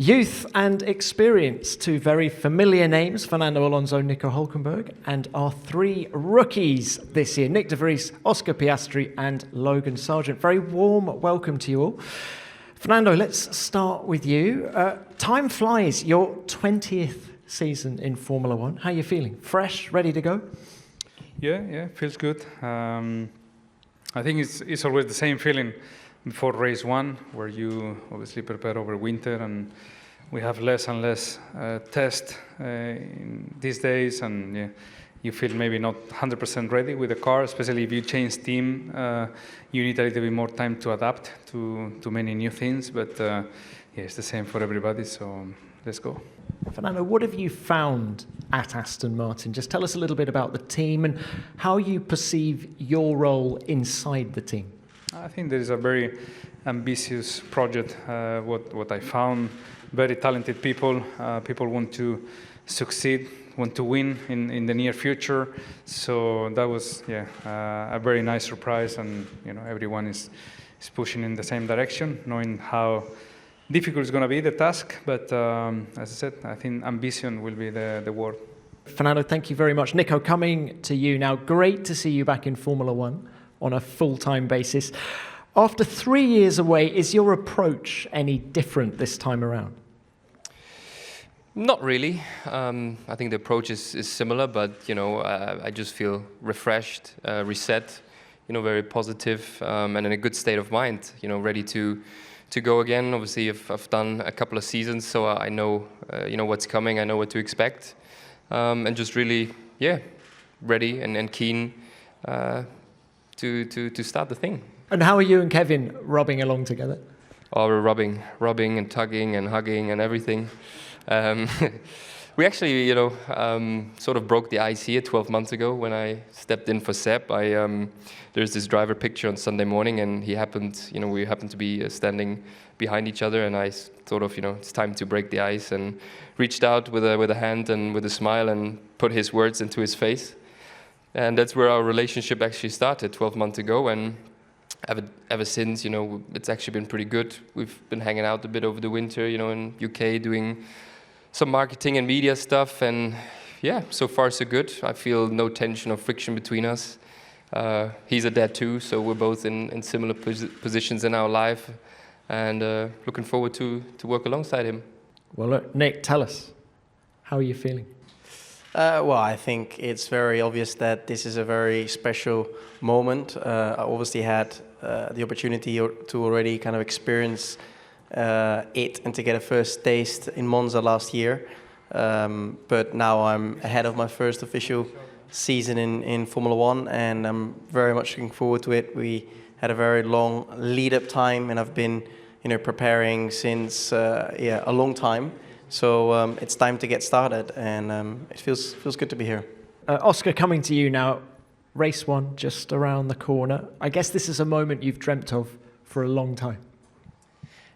Youth and experience, two very familiar names, Fernando Alonso, Nico Hulkenberg, and our three rookies this year, Nick de Vries, Oscar Piastri and Logan Sargeant. Very warm welcome to you all. Fernando, let's start with you. Time flies, your 20th season in Formula One. How are you feeling? Fresh, ready to go? Yeah, feels good. I think it's always the same feeling before race one, where you obviously prepare over winter, and we have less and less tests these days, and yeah, you feel maybe not 100% ready with the car, especially if you change team. You need a little bit more time to adapt to many new things, but yeah, it's the same for everybody, so let's go. Fernando, what have you found at Aston Martin? Just tell us a little bit about the team and how you perceive your role inside the team. I think there is a very ambitious project. What I found, very talented people. People want to succeed, want to win in the near future. So that was a very nice surprise, and everyone is pushing in the same direction, knowing how difficult it's going to be, the task. But as I said, I think ambition will be the word. Fernando, thank you very much. Nico, coming to you now. Great to see you back in Formula One on a full-time basis. After 3 years away, is your approach any different this time around? Not really. I think the approach is similar, but I just feel refreshed, reset, very positive, and in a good state of mind. Ready to go again. Obviously, I've done a couple of seasons, so I know what's coming. I know what to expect, and just really ready and keen to start the thing. And how are you and Kevin rubbing along together? Oh, we're rubbing and tugging and hugging and everything. We actually, sort of broke the ice here 12 months ago when I stepped in for Seb. There's this driver picture on Sunday morning, and we happened to be standing behind each other, and I thought of, it's time to break the ice, and reached out with a hand and with a smile and put his words into his face. And that's where our relationship actually started 12 months ago, and ever since, it's actually been pretty good. We've been hanging out a bit over the winter, in UK, doing some marketing and media stuff, and so far so good. I feel no tension or friction between us. He's a dad too, so we're both in similar positions in our life, and looking forward to work alongside him. Well, look, Nick, tell us, how are you feeling? Well, I think it's very obvious that this is a very special moment. I obviously had the opportunity to already kind of experience it and to get a first taste in Monza last year. But now I'm ahead of my first official season in Formula One, and I'm very much looking forward to it. We had a very long lead-up time, and I've been preparing since a long time. So it's time to get started, and it feels good to be here. Oscar, coming to you now. Race one just around the corner. I guess this is a moment you've dreamt of for a long time.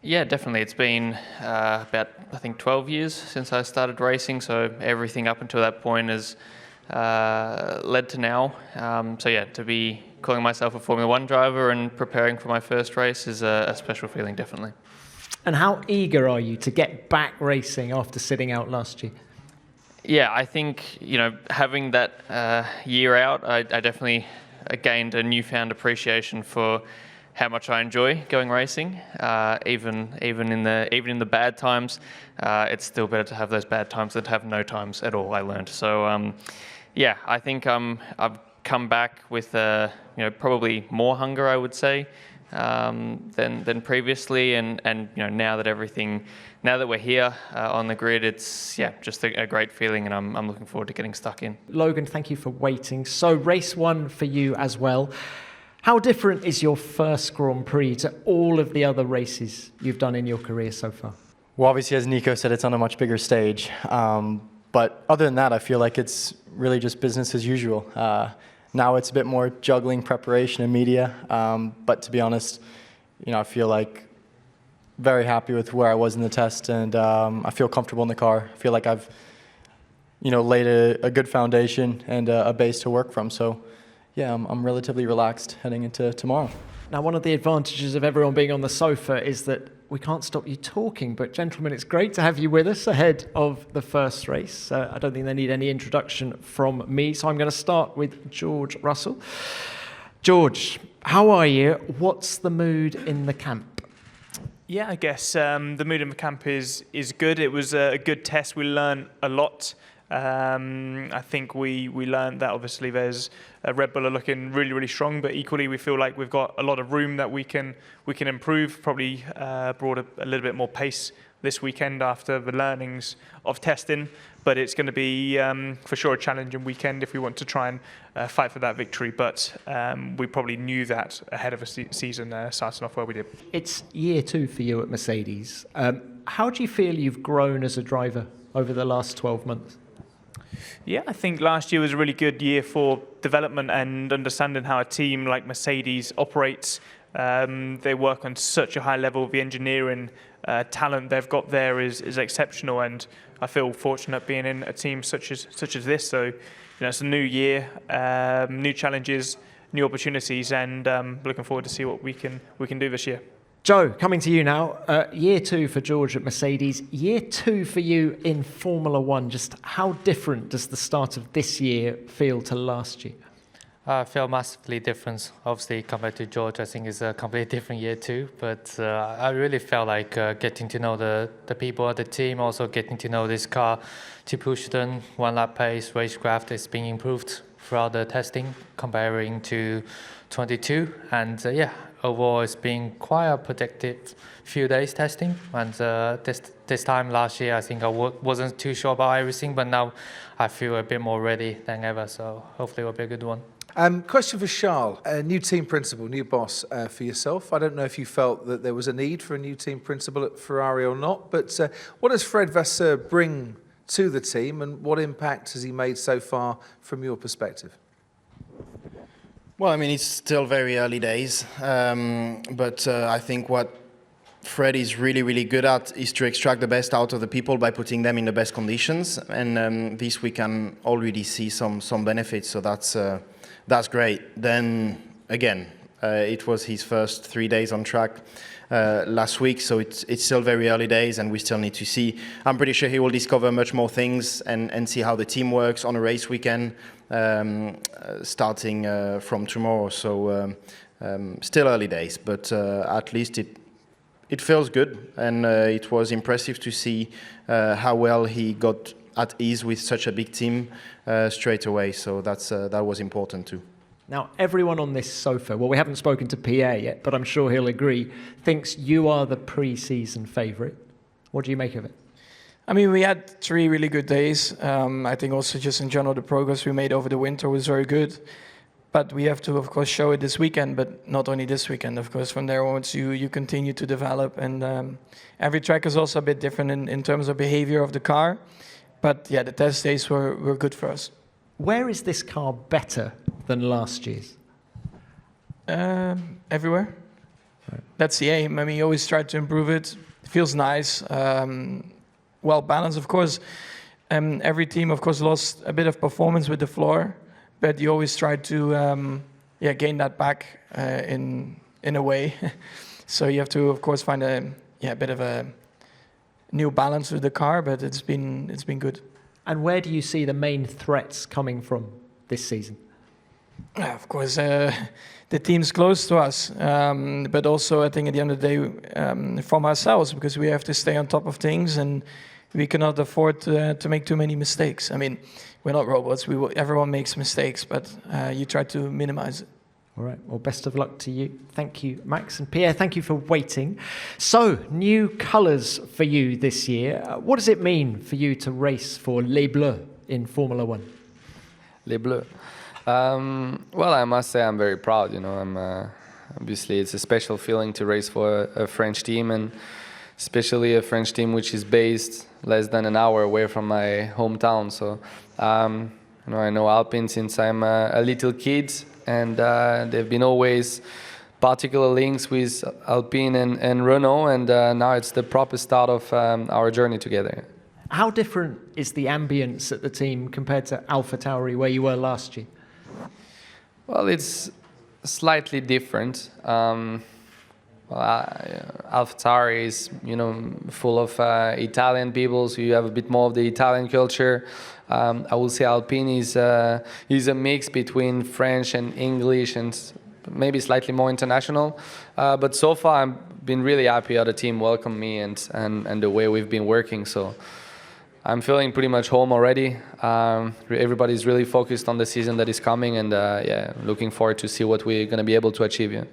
Yeah, definitely. It's been about, I think, 12 years since I started racing, so everything up until that point has led to now. To be calling myself a Formula One driver and preparing for my first race is a special feeling, definitely. And how eager are you to get back racing after sitting out last year? Yeah, I think, having that year out, I definitely gained a newfound appreciation for how much I enjoy going racing. Even in the bad times, it's still better to have those bad times than to have no times at all, I learned. So, I think I've come back with probably more hunger, I would say, than previously, and now that we're here on the grid, it's just a great feeling, and I'm looking forward to getting stuck in. Logan, thank you for waiting. So race one for you as well. How different is your first Grand Prix to all of the other races you've done in your career so far? Well, obviously, as Nico said, it's on a much bigger stage. But other than that, I feel like it's really just business as usual. Now it's a bit more juggling preparation and media. But to be honest, I feel like very happy with where I was in the test, and I feel comfortable in the car. I feel like I've, laid a good foundation and a base to work from. So, I'm relatively relaxed heading into tomorrow. Now, one of the advantages of everyone being on the sofa is that we can't stop you talking, but gentlemen, it's great to have you with us ahead of the first race. I don't think they need any introduction from me, so I'm going to start with George Russell. George, how are you? What's the mood in the camp? Yeah, I guess the mood in the camp is good. It was a good test. We learned a lot. I think we learned that obviously there's Red Bull are looking really, really strong, but equally we feel like we've got a lot of room that we can improve. Probably brought a little bit more pace this weekend after the learnings of testing, but it's going to be for sure a challenging weekend if we want to try and fight for that victory. But we probably knew that ahead of a season starting off where we did. It's year 2 for you at Mercedes. How do you feel you've grown as a driver over the last 12 months? Yeah, I think last year was a really good year for development and understanding how a team like Mercedes operates. They work on such a high level. The engineering talent they've got there is exceptional, and I feel fortunate being in a team such as this. So, it's a new year, new challenges, new opportunities, and looking forward to see what we can do this year. Zhou, coming to you now. Year 2 for George at Mercedes. Year 2 for you in Formula One. Just how different does the start of this year feel to last year? I feel massively different. Obviously, compared to George, I think it's a completely different year too. But I really felt like getting to know the people at the team, also getting to know this car to push them. One lap pace, racecraft is being improved throughout the testing, comparing to 22. And overall, it's been quite a productive few days testing. And this time last year, I think I wasn't too sure about everything, but now I feel a bit more ready than ever. So hopefully it will be a good one. Question for Charles, a new team principal, new boss for yourself. I don't know if you felt that there was a need for a new team principal at Ferrari or not, but what does Fred Vasseur bring to the team, and what impact has he made so far from your perspective? Well, I mean, it's still very early days, but I think what Fred is really, really good at is to extract the best out of the people by putting them in the best conditions, and this we can already see some benefits, so that's great. Then, again, it was his first 3 days on track last week, so it's still very early days, and we still need to see. I'm pretty sure he will discover much more things and see how the team works on a race weekend, starting from tomorrow. So still early days, but at least it feels good, and it was impressive to see how well he got at ease with such a big team straight away. So that was important too. Now, everyone on this sofa, well, we haven't spoken to Pierre yet, but I'm sure he'll agree, thinks you are the pre-season favourite. What do you make of it? I mean, we had 3 really good days. I think also just in general, the progress we made over the winter was very good. But we have to, of course, show it this weekend, but not only this weekend, of course. From there onwards, you continue to develop. And every track is also a bit different in terms of behavior of the car. But yeah, the test days were good for us. Where is this car better than last year's? Everywhere. Right. That's the aim. I mean, you always try to improve it. It feels nice. Well balanced, of course. Every team, of course, lost a bit of performance with the floor, but you always try to gain that back in a way. So you have to, of course, find a bit of a new balance with the car, but it's been good. And where do you see the main threats coming from this season? Of course, the team's close to us, but also I think at the end of the day from ourselves, because we have to stay on top of things and we cannot afford to make too many mistakes. I mean, we're not robots. Everyone makes mistakes, but you try to minimize it. All right. Well, best of luck to you. Thank you, Max. And Pierre, thank you for waiting. So, new colours for you this year. What does it mean for you to race for Les Bleus in Formula One? Les Bleus. Well, I must say I'm very proud. Obviously it's a special feeling to race for a French team, and especially a French team which is based less than an hour away from my hometown. So, I know Alpine since I'm a little kid, and they've been always particular links with Alpine and Renault, and now it's the proper start of our journey together. How different is the ambience at the team compared to AlphaTauri, where you were last year? Well, it's slightly different. AlphaTauri is, full of Italian people, so you have a bit more of the Italian culture. I will say Alpine is a mix between French and English and maybe slightly more international. But so far, I've been really happy how the team welcomed me and the way we've been working. So I'm feeling pretty much home already. Everybody's really focused on the season that is coming, and looking forward to see what we're going to be able to achieve. Yeah.